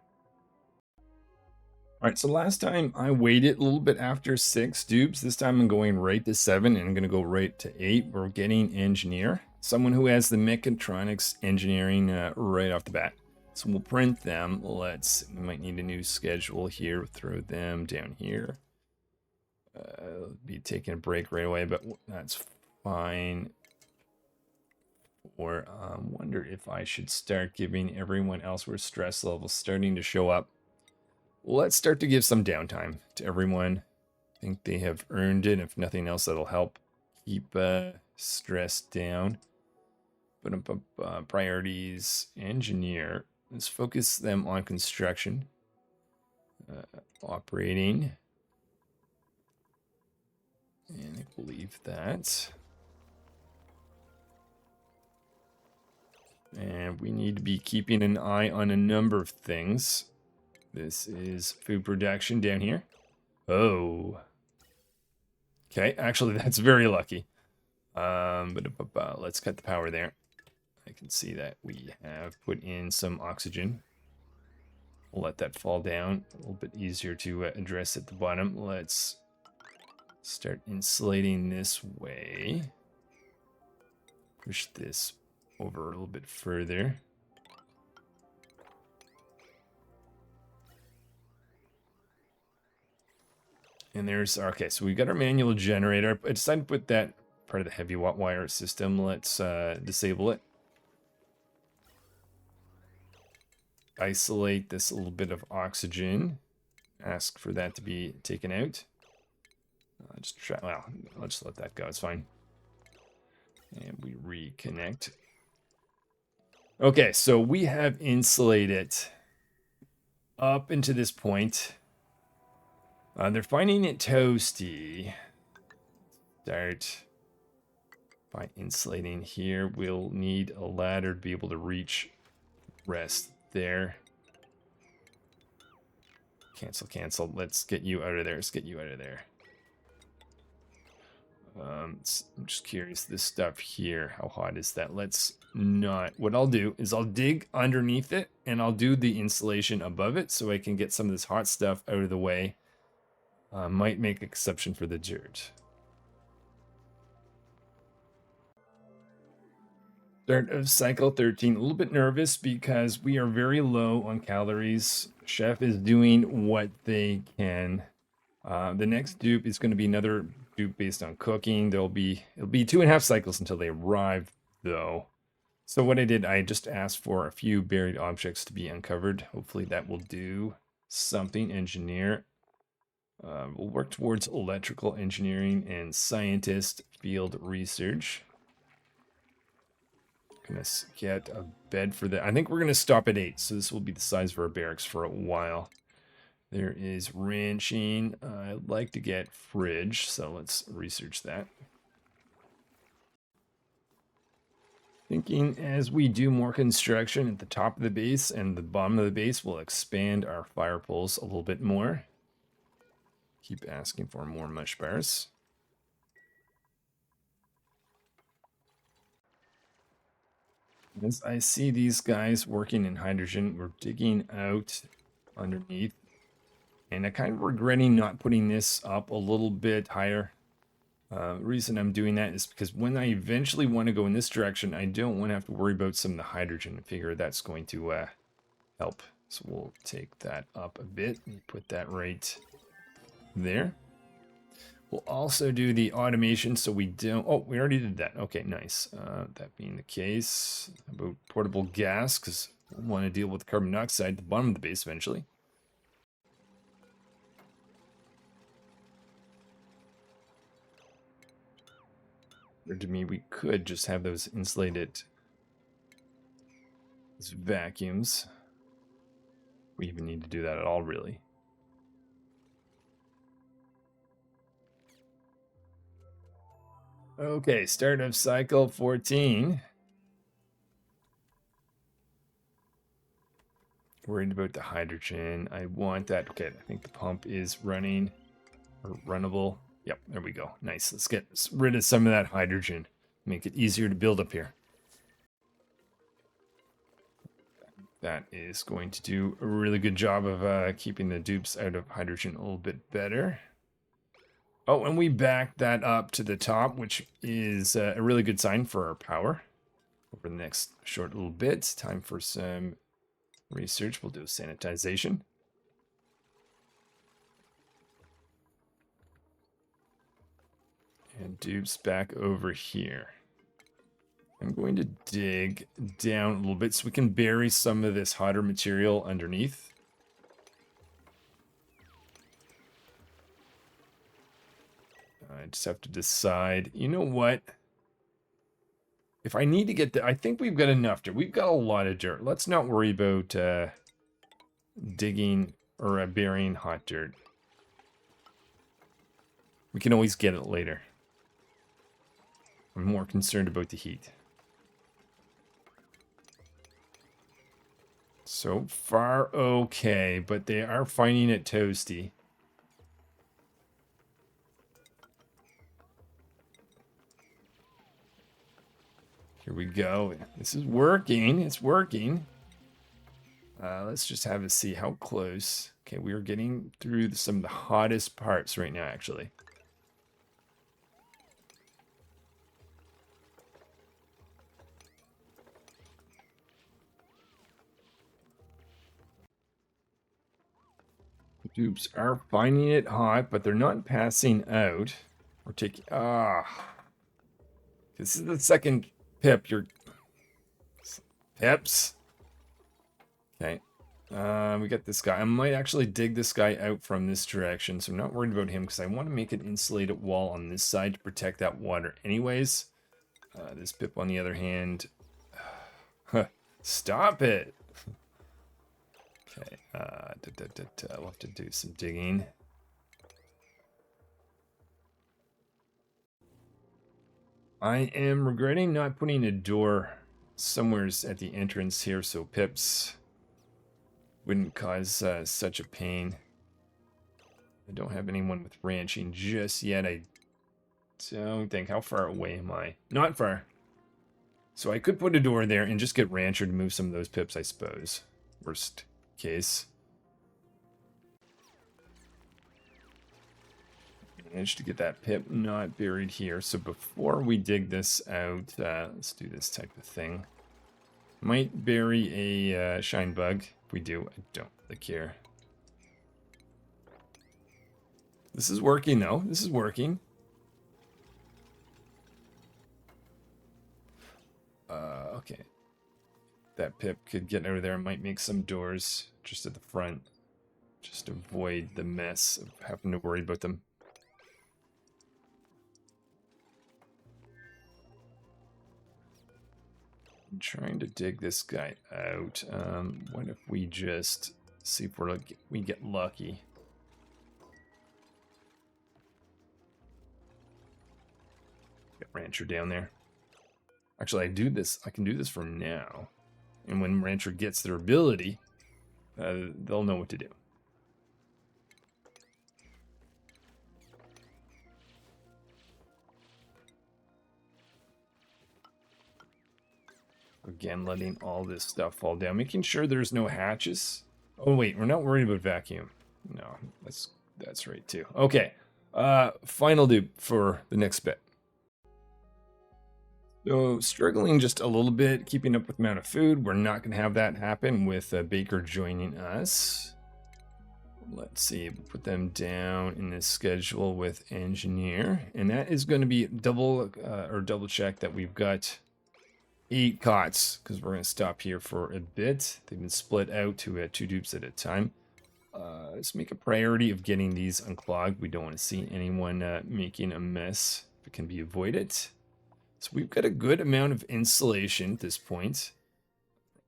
S1: Alright, so last time I waited a little bit after 6 dupes. This time I'm going right to 7 and I'm going to go right to 8. We're getting engineer. Someone who has the mechatronics engineering right off the bat. So we'll print them. We might need a new schedule here. Throw them down here. Be taking a break right away, but that's fine. Or wonder if I should start giving everyone else where stress levels starting to show up. Let's start to give some downtime to everyone. I think they have earned it. If nothing else, that'll help keep stress down. But priorities, engineer. Let's focus them on construction. Operating. And I believe that. And we need to be keeping an eye on a number of things. This is food production down here. Oh. Okay, actually that's very lucky. Let's cut the power there. I can see that we have put in some oxygen. We'll let that fall down. A little bit easier to address at the bottom. Let's start insulating this way. Push this over a little bit further. And there's, okay, so we got our manual generator. I decided to put that part of the heavy wire system. Let's disable it. Isolate this little bit of oxygen. Ask for that to be taken out. Well, let's let that go. It's fine. And we reconnect. Okay, so we have insulated up into this point. They're finding it toasty. Start by insulating here. We'll need a ladder to be able to reach rest there. Cancel. Let's get you out of there. I'm just curious, this stuff here, how hot is that? Let's not. What I'll do is I'll dig underneath it and I'll do the insulation above it so I can get some of this hot stuff out of the way. Might make exception for the dirt. Start of cycle 13. A little bit nervous because we are very low on calories. Chef is doing what they can. The next dupe is going to be another dupe based on cooking. It'll be 2.5 cycles until they arrive, though. So what I did, I just asked for a few buried objects to be uncovered. Hopefully that will do something. Engineer. We'll work towards electrical engineering and scientist field research. Gonna get a bed for that. I think we're gonna stop at 8, so this will be the size of our barracks for a while. There is ranching. I'd like to get fridge, so let's research that. Thinking as we do more construction at the top of the base and the bottom of the base, we'll expand our fire poles a little bit more. Keep asking for more mush bars. As I see these guys working in hydrogen, we're digging out underneath. And I'm kind of regretting not putting this up a little bit higher. The reason I'm doing that is because when I eventually want to go in this direction, I don't want to have to worry about some of the hydrogen. I figure that's going to help. So we'll take that up a bit and put that right there. We'll also do the automation so we don't... Oh, we already did that. Okay, nice. That being the case, about portable gas, because we want to deal with carbon dioxide at the bottom of the base eventually. Or to me, we could just have those insulated vacuums. We even need to do that at all, really. Okay, start of cycle 14. Worried about the hydrogen. I want that. Okay, I think the pump is running or runnable. Yep, there we go. Nice. Let's get rid of some of that hydrogen. Make it easier to build up here. That is going to do a really good job of keeping the dupes out of hydrogen a little bit better. Oh, and we backed that up to the top, which is a really good sign for our power. Over the next short little bit, time for some research. We'll do sanitization. And dupes back over here. I'm going to dig down a little bit so we can bury some of this hotter material underneath. I just have to decide, you know what? If I need to get I think we've got enough dirt. We've got a lot of dirt. Let's not worry about digging or burying hot dirt. We can always get it later. I'm more concerned about the heat. So far, okay, but they are finding it toasty. Here we go. This is working. It's working. Let's just have a see how close. Okay, we are getting through some of the hottest parts right now, actually. The dupes are finding it hot, but they're not passing out. We're taking... This is the second pip. Pips. Okay. We got this guy. I might actually dig this guy out from this direction, so I'm not worried about him because I want to make an insulated wall on this side to protect that water anyways. This pip, on the other hand... Stop it! Okay. I'll have to do some digging. I am regretting not putting a door somewhere at the entrance here so pips wouldn't cause such a pain. I don't have anyone with ranching just yet. I don't think. How far away am I? Not far. So I could put a door there and just get rancher to move some of those pips, I suppose. Worst case. Managed to get that pip not buried here. So before we dig this out, let's do this type of thing. Might bury a shine bug. If we do, I don't really care. This is working though. This is working. Okay. That pip could get out of there. Might make some doors just at the front. Just avoid the mess of having to worry about them. I'm trying to dig this guy out. What if we just see if we get lucky? Get Rancher down there. Actually, I can do this for now. And when Rancher gets their ability, they'll know what to do. Again, letting all this stuff fall down. Making sure there's no hatches. Oh, wait. We're not worried about vacuum. No, that's right, too. Okay. Final dupe for the next bit. So, struggling just a little bit, keeping up with the amount of food. We're not going to have that happen with Baker joining us. Let's see. We'll put them down in this schedule with engineer. And that is going to be double check that we've got 8 cots, because we're going to stop here for a bit. They've been split out to 2 dupes at a time. Let's make a priority of getting these unclogged. We don't want to see anyone making a mess if it can be avoided. So we've got a good amount of insulation at this point.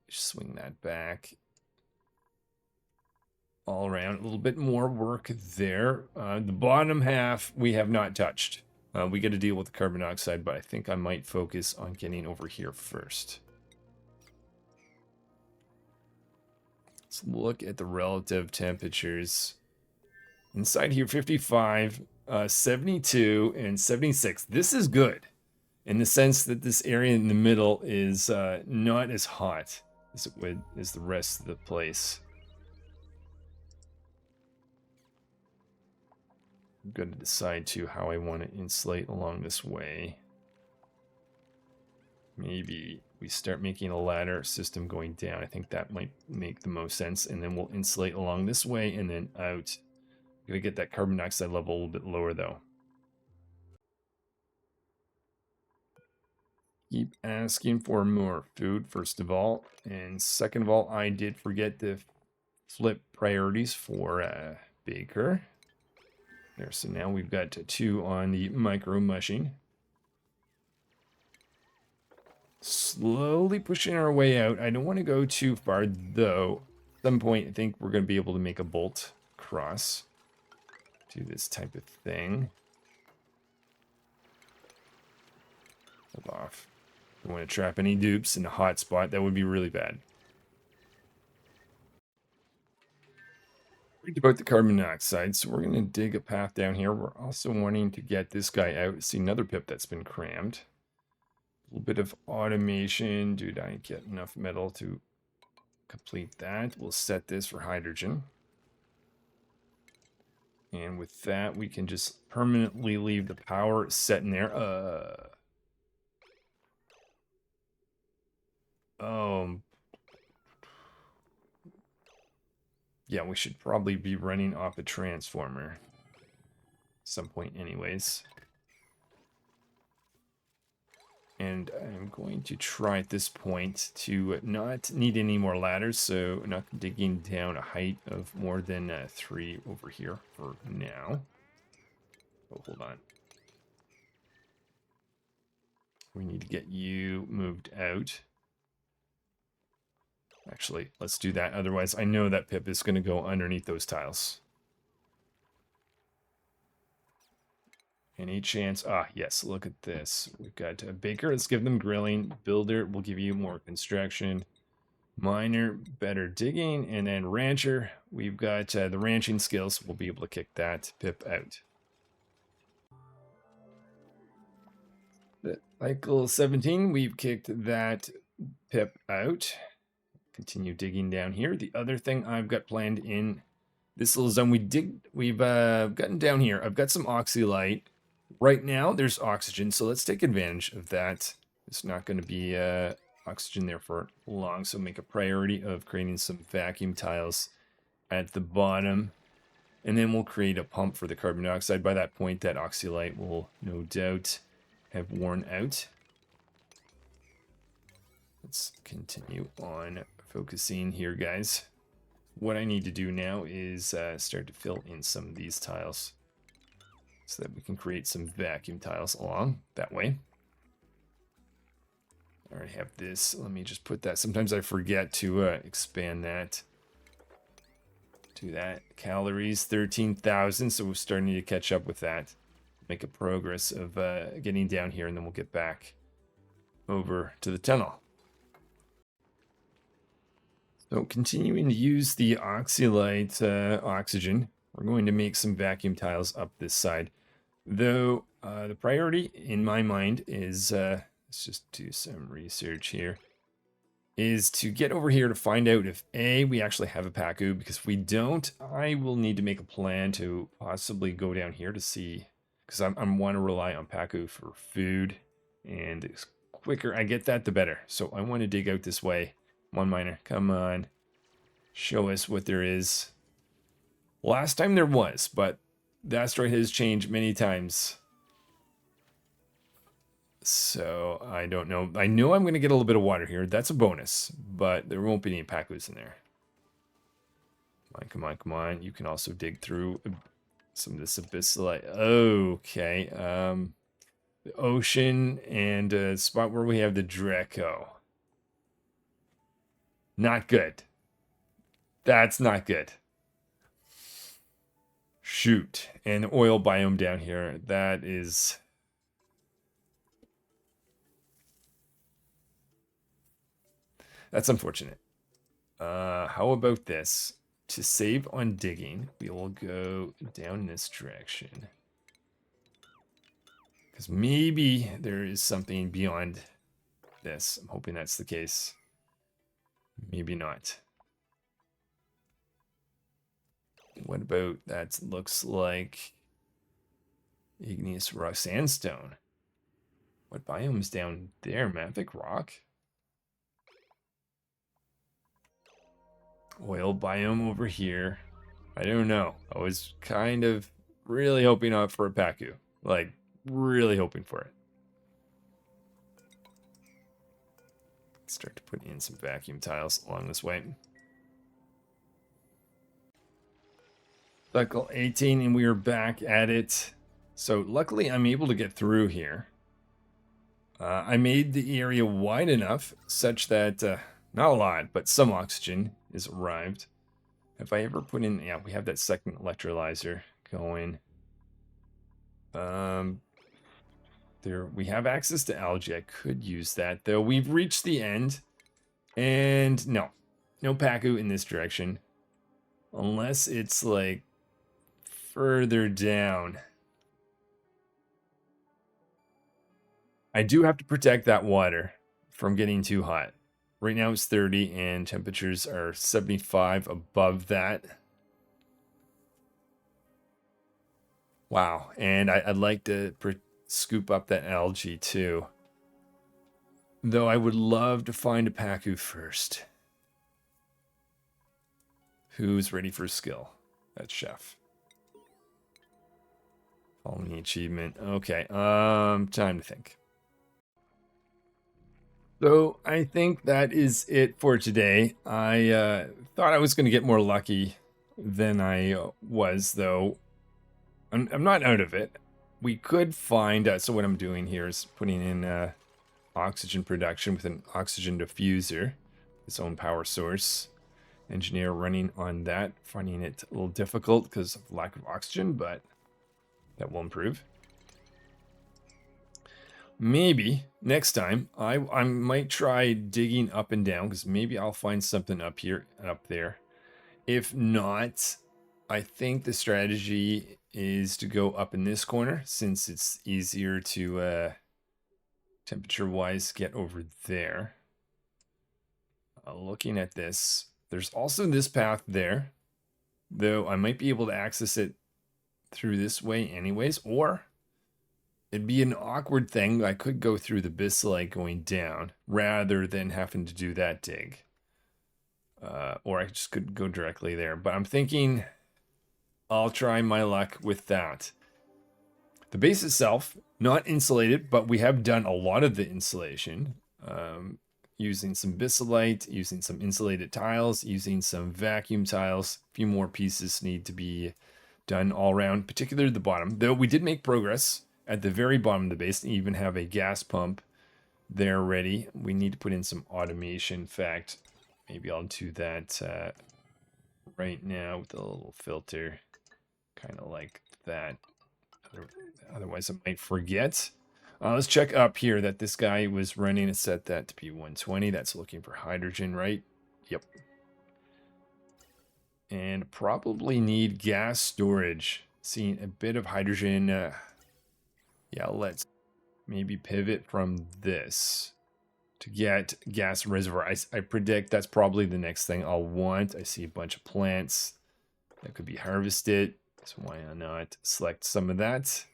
S1: Swing that back. All around, a little bit more work there. The bottom half we have not touched. We got to deal with the carbon dioxide, but I think I might focus on getting over here first. Let's look at the relative temperatures. Inside here, 55, 72, and 76. This is good in the sense that this area in the middle is not as hot as the rest of the place. I'm going to decide too how I want to insulate along this way. Maybe we start making a ladder system going down. I think that might make the most sense. And then we'll insulate along this way and then out. I'm going to get that carbon dioxide level a little bit lower though. Keep asking for more food, first of all. And second of all, I did forget to flip priorities for Baker. There, so now we've got 2 on the micro mushing. Slowly pushing our way out. I don't want to go too far, though. At some point, I think we're going to be able to make a bolt cross. Do this type of thing. Hold off. Don't want to trap any dupes in a hot spot. That would be really bad. About the carbon dioxide, so we're going to dig a path down here. We're also wanting to get this guy out. See another pip that's been crammed. A little bit of automation. Dude, I get enough metal to complete that. We'll set this for hydrogen. And with that, we can just permanently leave the power set in there. Yeah, we should probably be running off a transformer. At some point anyways. And I'm going to try at this point to not need any more ladders, so not digging down a height of more than 3 over here for now. Oh, hold on. We need to get you moved out. Actually, let's do that. Otherwise, I know that pip is going to go underneath those tiles. Any chance? Ah, yes, look at this. We've got a Baker. Let's give them grilling. Builder will give you more construction. Miner, better digging. And then Rancher, we've got the ranching skills. We'll be able to kick that pip out. Cycle 17, we've kicked that pip out. Continue digging down here. The other thing I've got planned in this little zone. We've gotten down here. I've got some oxylite. Right now, there's oxygen, so let's take advantage of that. It's not going to be oxygen there for long, so make a priority of creating some vacuum tiles at the bottom. And then we'll create a pump for the carbon dioxide. By that point, that oxylite will no doubt have worn out. Let's continue on focusing here, guys. What I need to do now is start to fill in some of these tiles so that we can create some vacuum tiles along that way. I already have this. Let me just put that. Sometimes I forget to expand that to that. Calories, 13,000. So we're starting to catch up with that. Make a progress of getting down here, and then we'll get back over to the tunnel. So continuing to use the oxylite oxygen, we're going to make some vacuum tiles up this side. Though the priority in my mind is, let's just do some research here, is to get over here to find out if A, we actually have a pacu, because if we don't, I will need to make a plan to possibly go down here to see, because I want to rely on pacu for food, and the quicker I get that, the better. So I want to dig out this way. One miner, come on. Show us what there is. Last time there was, but the asteroid has changed many times. So I don't know. I know I'm going to get a little bit of water here. That's a bonus, but there won't be any pacus in there. Come on, come on, come on. You can also dig through some of this abyssalite. Okay. The ocean and a spot where we have the Draco. Not good. That's not good. Shoot. And the oil biome down here. That is... That's unfortunate. How about this? To save on digging, we will go down this direction. Because maybe there is something beyond this. I'm hoping that's the case. Maybe not. What about that? Looks like igneous rock sandstone. What biome's down there? Mafic rock? Oil biome over here. I don't know. I was kind of really hoping out for a pacu. Like, really hoping for it. Start to put in some vacuum tiles along this way. Cycle 18, and we are back at it. So luckily I'm able to get through here. I made the area wide enough such that, not a lot, but some oxygen is arrived. If I ever put in, yeah, we have that second electrolyzer going. There, we have access to algae. I could use that, though. We've reached the end. And no pacu in this direction. Unless it's like further down. I do have to protect that water from getting too hot. Right now it's 30 and temperatures are 75 above that. Wow, and I'd like to scoop up that algae too. Though I would love to find a pacu first. Who's ready for skill? That's chef. Following the achievement. Okay, time to think. So I think that is it for today. I thought I was going to get more lucky than I was, though. I'm not out of it. We could find, so what I'm doing here is putting in oxygen production with an oxygen diffuser, its own power source. Engineer running on that, finding it a little difficult because of lack of oxygen, but that will improve. Maybe next time I might try digging up and down, because maybe I'll find something up here and up there. If not, I think the strategy is to go up in this corner, since it's easier to temperature wise get over there. Looking at this, there's also this path there. though I might be able to access it through this way anyways, or it'd be an awkward thing. I could go through the Bissolite going down rather than having to do that dig. Or I just could go directly there. But I'm thinking I'll try my luck with that. The base itself, not insulated, but we have done a lot of the insulation. Using some Bissolite, using some insulated tiles, using some vacuum tiles. A few more pieces need to be done all around, particularly the bottom. Though we did make progress at the very bottom of the base, and even have a gas pump there ready. We need to put in some automation. In fact, maybe I'll do that right now with a little filter, kind of like that. Otherwise, I might forget. Let's check up here that this guy was running and set that to be 120. That's looking for hydrogen, right? Yep. And probably need gas storage. Seeing a bit of hydrogen. Yeah, let's maybe pivot from this to get gas reservoir. I predict that's probably the next thing I'll want. I see a bunch of plants that could be harvested. So why not select some of that?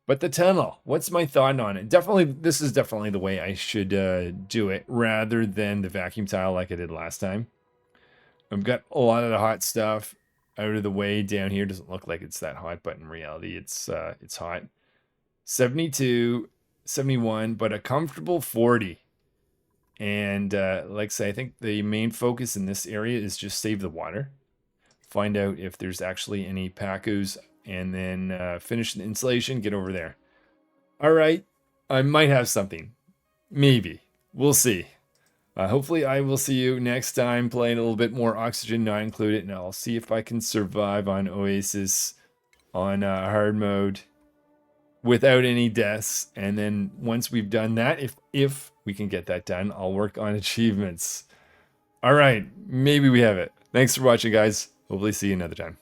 S1: But the tunnel, what's my thought on it? Definitely, this is definitely the way I should do it rather than the vacuum tile like I did last time. I've got a lot of the hot stuff out of the way down here. Doesn't look like it's that hot, but in reality, it's hot. 72, 71, but a comfortable 40. And like I say, I think the main focus in this area is just save the water. Find out if there's actually any pacus, and then finish the insulation, get over there. All right, I might have something. Maybe. We'll see. Hopefully I will see you next time playing a little bit more Oxygen Not Included, and I'll see if I can survive on Oasisse on hard mode without any deaths. And then once we've done that, if we can get that done, I'll work on achievements. All right, maybe we have it. Thanks for watching, guys. Hopefully see you another time.